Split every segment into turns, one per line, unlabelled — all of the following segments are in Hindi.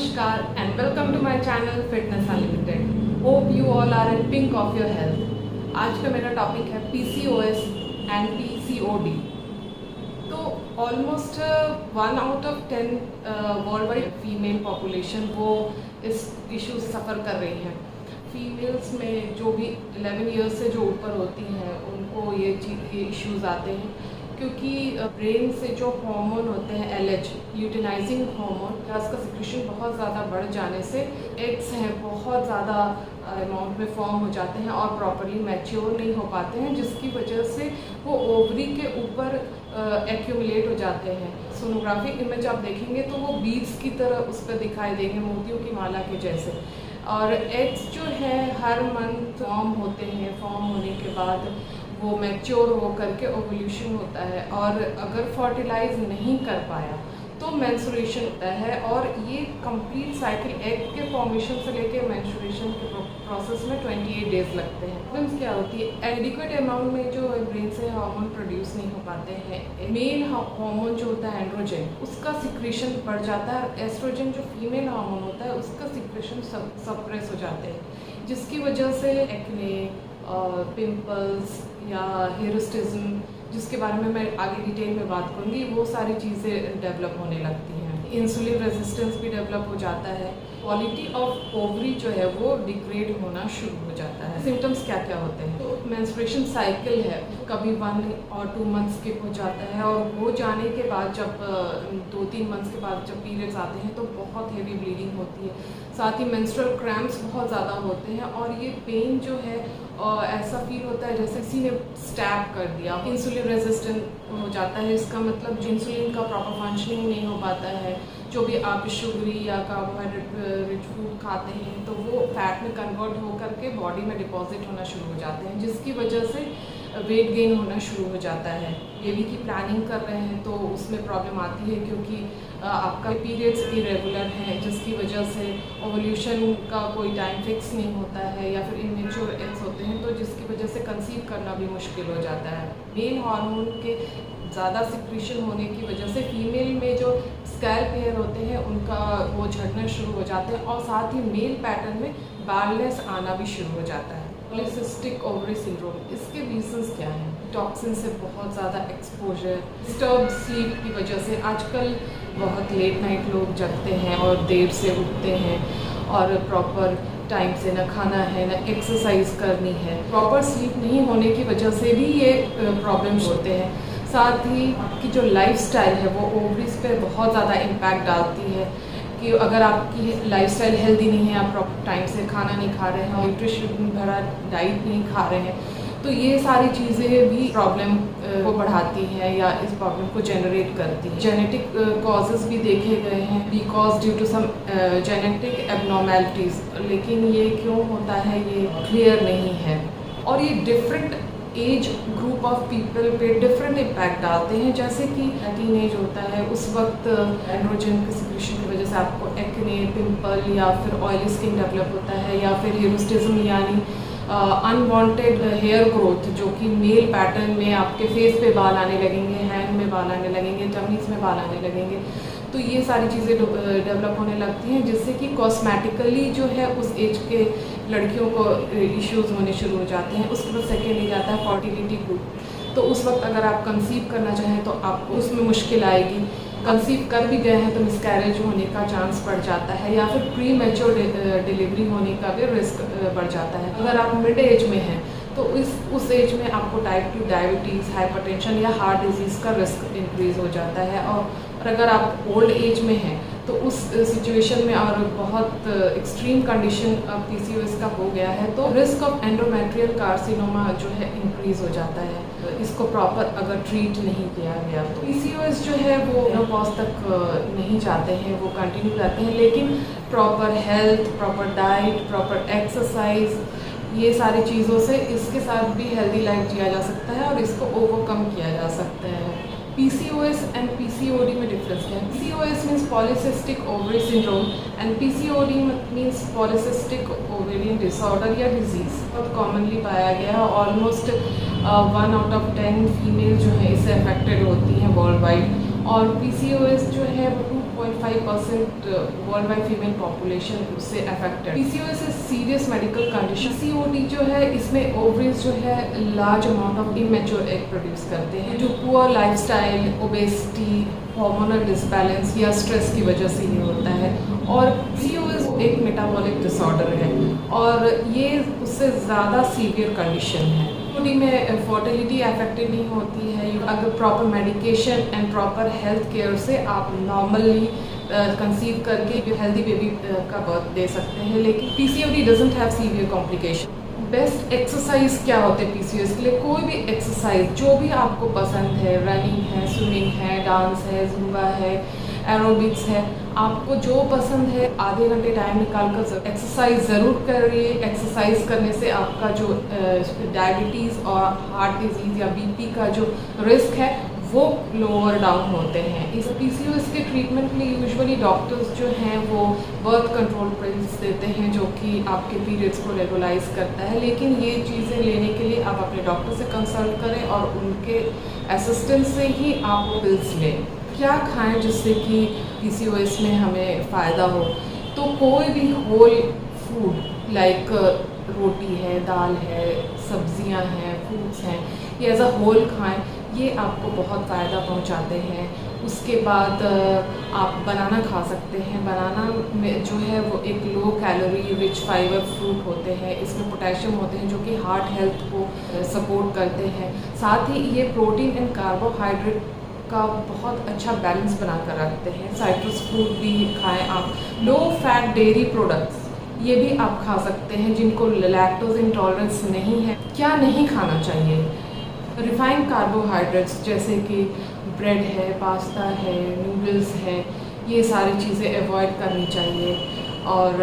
Namaskar and welcome to my channel Fitness Unlimited. Hope you all are in pink of your health. आज का मेरा टॉपिक है PCOS and PCOD. तो almost 1 out of 10 world wide female population वो इस इशू से सफ़र कर रही हैं. फीमेल्स में जो भी 11 ईयर्स से जो ऊपर होती हैं उनको ये इश्यूज आते हैं क्योंकि ब्रेन से जो हार्मोन होते हैं LH ल्यूटिनाइजिंग हार्मोन का सिक्रेशन बहुत ज़्यादा बढ़ जाने से एग्स हैं बहुत ज़्यादा अमाउंट में फॉर्म हो जाते हैं और प्रॉपरली मैच्योर नहीं हो पाते हैं, जिसकी वजह से वो ओवरी के ऊपर एक्यूमुलेट हो जाते हैं. सोनोग्राफी इमेज आप देखेंगे तो वो बीड्स की तरह उस पर दिखाई देंगे, मोतियों की माला के जैसे. और एग्स जो है हर मंथ फॉर्म होते हैं. फॉर्म होने के बाद वो मैच्योर हो करके ओवल्यूशन होता है और अगर फर्टिलाइज नहीं कर पाया तो मेंस्ट्रुएशन होता है. और ये कंप्लीट साइकिल एग के फॉर्मेशन से लेके मेंस्ट्रुएशन के प्रोसेस में 28 डेज लगते हैं. प्रॉब्लम्स क्या होती है, एडिक्वेट अमाउंट में जो ब्रेन से हार्मोन प्रोड्यूस नहीं हो पाते हैं. मेल हार्मोन जो होता है एंड्रोजन उसका सिक्रेशन बढ़ जाता है. एस्ट्रोजन जो फीमेल हार्मोन होता है उसका सिक्रेशन सप्रेस हो जाते हैं, जिसकी वजह से एक्ने, पिंपल्स या हेयरिस्टिज्म, जिसके बारे में मैं आगे डिटेल में बात करूँगी, वो सारी चीज़ें डेवलप होने लगती हैं. इंसुलिन रेजिस्टेंस भी डेवलप हो जाता है. क्वालिटी ऑफ ओवरी जो है वो डिग्रेड होना शुरू हो जाता है. सिम्टम्स क्या क्या होते हैं, तो मेंस्ट्रुएशन साइकिल है कभी 1 और 2 मंथ्स स्किप हो जाता है और हो जाने के बाद जब 2-3 मंथ्स के बाद जब पीरियड्स आते हैं तो बहुत हेवी ब्लीडिंग होती है. साथ ही मेंस्ट्रुअल क्रैम्प्स बहुत ज़्यादा होते हैं और ये पेन जो है ऐसा फील होता है जैसे किसी ने स्टैब कर दिया. इंसुलिन रेजिस्टेंट हो जाता है, इसका मतलब इंसुलिन का प्रॉपर फंक्शनिंग नहीं हो पाता है. जो भी आप शुगरी या कार्बोहाइड्रेट रिच फूड खाते हैं तो वो फैट में कन्वर्ट हो करके बॉडी में डिपॉजिट होना शुरू हो जाते हैं, जिसकी वजह से वेट गेन होना शुरू हो जाता है. बेबी की प्लानिंग कर रहे हैं तो उसमें प्रॉब्लम आती है क्योंकि आपका पीरियड्स इरेगुलर हैं, जिसकी वजह से ओवल्यूशन का कोई टाइम फिक्स नहीं होता है या फिर इमेच्योर एग्स होते हैं तो जिसकी वजह से कंसीव करना भी मुश्किल हो जाता है. मेल हार्मोन के ज़्यादा सिक्रेशन होने की वजह से फीमेल में जो स्कैल्प हेयर होते हैं उनका वो झड़ना शुरू हो जाते हैं और साथ ही मेल पैटर्न में बालनेस आना भी शुरू हो जाता है. पॉलीसिस्टिक ओवरी सिंड्रोम, इसके रीजंस क्या हैं? टॉक्सिन से बहुत ज़्यादा एक्सपोजर, डिस्टर्ब स्लीप की वजह से. आजकल बहुत लेट नाइट लोग जगते हैं और देर से उठते हैं और प्रॉपर टाइम से ना खाना है ना एक्सरसाइज करनी है. प्रॉपर स्लीप नहीं होने की वजह से भी ये प्रॉब्लम्स होते हैं. साथ ही आपकी जो लाइफस्टाइल है वो ओवरीज पे बहुत ज़्यादा इम्पैक्ट डालती है कि अगर आपकी लाइफस्टाइल हेल्दी नहीं है, आप प्रॉपर टाइम से खाना नहीं खा रहे हैं, न्यूट्रिशन भरा डाइट नहीं खा रहे हैं, तो ये सारी चीज़ें भी प्रॉब्लम को बढ़ाती हैं या इस प्रॉब्लम को जनरेट करती हैं. जेनेटिक कॉजेज़ भी देखे गए हैं, because due to some genetic abnormalities, लेकिन ये क्यों होता है ये क्लियर नहीं है. और ये different age group of people पे डिफरेंट इम्पैक्ट डालते हैं. जैसे कि टीन एज होता है उस वक्त एंड्रोजन के सिक्रेशन की वजह से आपको एक्ने, पिंपल या फिर ऑयली स्किन डेवलप होता है या फिर हेयरिस्टिज्म यानी अनवांटेड हेयर ग्रोथ, जो कि मेल पैटर्न में आपके फेस पे बाल आने लगेंगे, हैंड में बाल आने लगेंगे, टमीज में बाल आने लगेंगे. तो ये सारी चीज़ें डेवलप होने लगती हैं जिससे कि कॉस्मेटिकली जो है उस एज के लड़कियों को इश्यूज होने शुरू हो जाते हैं. उसके बाद सेकेंड एज आता है फर्टिलिटी ग्रुप. तो उस वक्त अगर आप कंसीव करना चाहें तो आपको उसमें मुश्किल आएगी. कंसीव कर भी गए हैं तो मिसकैरेज होने का चांस बढ़ जाता है या फिर प्री मैच्योर डिलीवरी होने का भी रिस्क बढ़ जाता है. अगर आप मिड एज में हैं तो उस एज में आपको टाइप 2 डायबिटीज़, हाइपरटेंशन या हार्ट डिजीज़ का रिस्क इंक्रीज़ हो जाता है. और अगर आप ओल्ड एज में हैं तो उस सिचुएशन में और बहुत एक्सट्रीम कंडीशन PCOS का हो गया है तो रिस्क ऑफ एंडोमेट्रियल कार्सिनोमा जो है इंक्रीज़ हो जाता है. इसको प्रॉपर अगर ट्रीट नहीं किया गया तो PCOS जो है वो मेनोपॉज तक नहीं जाते हैं, वो कंटिन्यू रहते हैं. लेकिन proper health, proper diet, proper exercise, ये सारी चीज़ों से इसके साथ भी हेल्दी लाइफ जिया जा सकता है और इसको ओवरकम किया जा सकता है. PCOS एंड PCOD में डिफरेंस क्या है? PCOS means polycystic ovary syndrome and PCOD means polycystic ovarian disorder या डिजीज़. बहुत कॉमनली पाया गया है. ऑलमोस्ट 1 out of 10 फीमेल जो है इससे अफेक्टेड होती हैं वर्ल्ड वाइड. और PCOS जो है वो 2.5% वर्ल्ड वाइड फीमेल पॉपुलेशन उससे affected. PCOS is serious medical condition. PCOD जो है इसमें ओवरीज जो है large amount of immature egg produce करते हैं, जो poor lifestyle, obesity, hormonal disbalance या स्ट्रेस की वजह से ये होता है। और पीसीओएस एक मेटाबॉलिक डिसऑर्डर है और ये उससे ज़्यादा सीवियर कंडीशन है। पीसीओडी में फर्टिलिटी अफेक्टेड नहीं होती है अगर proper medication and proper health care से आप नॉर्मली कंसीव करके हेल्दी बेबी का बर्थ दे सकते हैं। लेकिन PCOD doesn't have severe complication. Best exercise क्या होते हैं पीसीओएस के लिए? कोई भी एक्सरसाइज जो भी आपको पसंद है, रनिंग है, स्विमिंग है, डांस है, जुम्बा है, एरोबिक्स है, आपको जो पसंद है आधे घंटे टाइम निकाल कर एक्सरसाइज ज़रूर करिए। एक्सरसाइज करने से आपका जो डायबिटीज़ और हार्ट डिजीज़ या बीपी का जो रिस्क है वो लोअर डाउन होते हैं। इस पीसीओएस के ट्रीटमेंट के लिए यूजुअली डॉक्टर्स जो हैं वो बर्थ कंट्रोल पिल्स देते हैं जो कि आपके पीरियड्स को रेगुलाइज करता है। लेकिन ये चीज़ें लेने के लिए आप अपने डॉक्टर से कंसल्ट करें और उनके असिस्टेंस से ही आप वो पिल्स लें। क्या खाएं जिससे कि पीसीओएस में हमें फ़ायदा हो? तो कोई भी होल फूड लाइक रोटी है, दाल है, सब्जियां हैं, फ्रूट्स हैं, ये एज अ होल खाएं, ये आपको बहुत फ़ायदा पहुंचाते हैं। उसके बाद आप बनाना खा सकते हैं। बनाना में जो है वो एक low calorie rich fibre fruit होते हैं। इसमें पोटेशियम होते हैं जो कि हार्ट हेल्थ को सपोर्ट करते हैं। साथ ही ये प्रोटीन एंड कार्बोहाइड्रेट का बहुत अच्छा बैलेंस बनाकर रखते हैं। साइट्रस फ्रूट भी खाएं आप। लो फैट डेयरी प्रोडक्ट्स ये भी आप खा सकते हैं जिनको लैक्टोज इंटॉलरेंस नहीं है। क्या नहीं खाना चाहिए? रिफाइंड कार्बोहाइड्रेट्स जैसे कि ब्रेड है, पास्ता है, नूडल्स है, ये सारी चीज़ें अवॉइड करनी चाहिए। और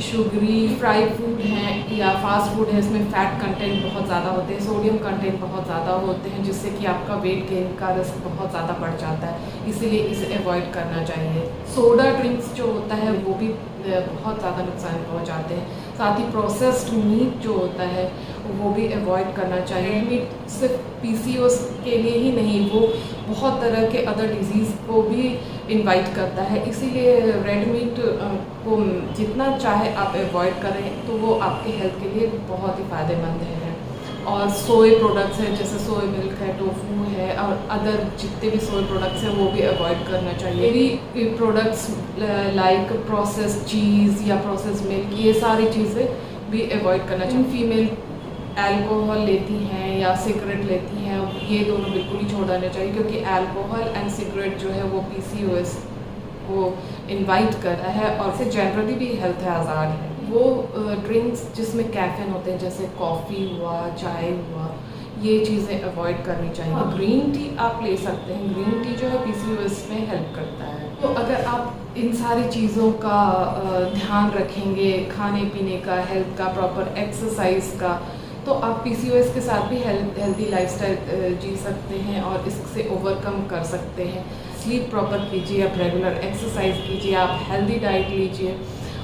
शुगरी फ्राई फूड हैं या फास्ट फूड है, इसमें फ़ैट कंटेंट बहुत ज़्यादा होते हैं, सोडियम कंटेंट बहुत ज़्यादा होते हैं जिससे कि आपका वेट गेन का रिस्क बहुत ज़्यादा बढ़ जाता है, इसीलिए इसे अवॉइड करना चाहिए। सोडा ड्रिंक्स जो होता है वो भी बहुत ज़्यादा नुकसान पहुंचाते हैं। साथ ही प्रोसेस्ड मीट जो होता है वो भी अवॉइड करना चाहिए। मीट सिर्फ पीसीओएस के लिए ही नहीं, वो बहुत तरह के अदर डिजीज़ को भी इनवाइट करता है, इसीलिए रेड मीट को जितना चाहे आप अवॉइड करें तो वो आपके हेल्थ के लिए बहुत ही फ़ायदेमंद है। और सोए प्रोडक्ट्स हैं जैसे सोए मिल्क है, टोफू है और अदर जितने भी सोए प्रोडक्ट्स हैं वो भी अवॉइड करना चाहिए। डेयरी प्रोडक्ट्स लाइक प्रोसेस चीज़ या प्रोसेस मिल्क, ये सारी चीज़ें भी अवॉइड करना चाहिए। फीमेल अल्कोहल लेती हैं या सिगरेट लेती हैं, ये दोनों बिल्कुल ही छोड़ देना चाहिए क्योंकि अल्कोहल एंड सिगरेट जो है वो पीसीओएस को इनवाइट करता है और इससे जनरली भी हेल्थ हज़ार्ड है। वो ड्रिंक्स जिसमें कैफीन होते हैं जैसे कॉफ़ी हुआ, चाय हुआ, ये चीज़ें अवॉइड करनी चाहिए। ग्रीन टी आप ले सकते हैं, ग्रीन टी जो है पीसीओएस में हेल्प करता है। तो अगर आप इन सारी चीज़ों का ध्यान रखेंगे, खाने पीने का, हेल्थ का, प्रॉपर एक्सरसाइज का, तो आप पीसीओएस के साथ भी हेल्दी लाइफस्टाइल जी सकते हैं और इससे ओवरकम कर सकते हैं। स्लीप प्रॉपर कीजिए, आप रेगुलर एक्सरसाइज कीजिए, आप हेल्दी डाइट लीजिए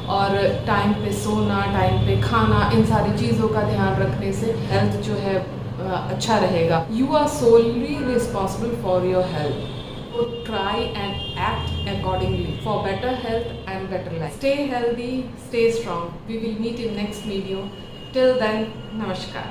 और टाइम पे सोना, टाइम पे खाना, इन सारी चीज़ों का ध्यान रखने से हेल्थ जो है अच्छा रहेगा। You are solely responsible for your health, so try and act accordingly for better health and better life. Stay healthy, stay strong. We will meet in next video. Till then, namaskar.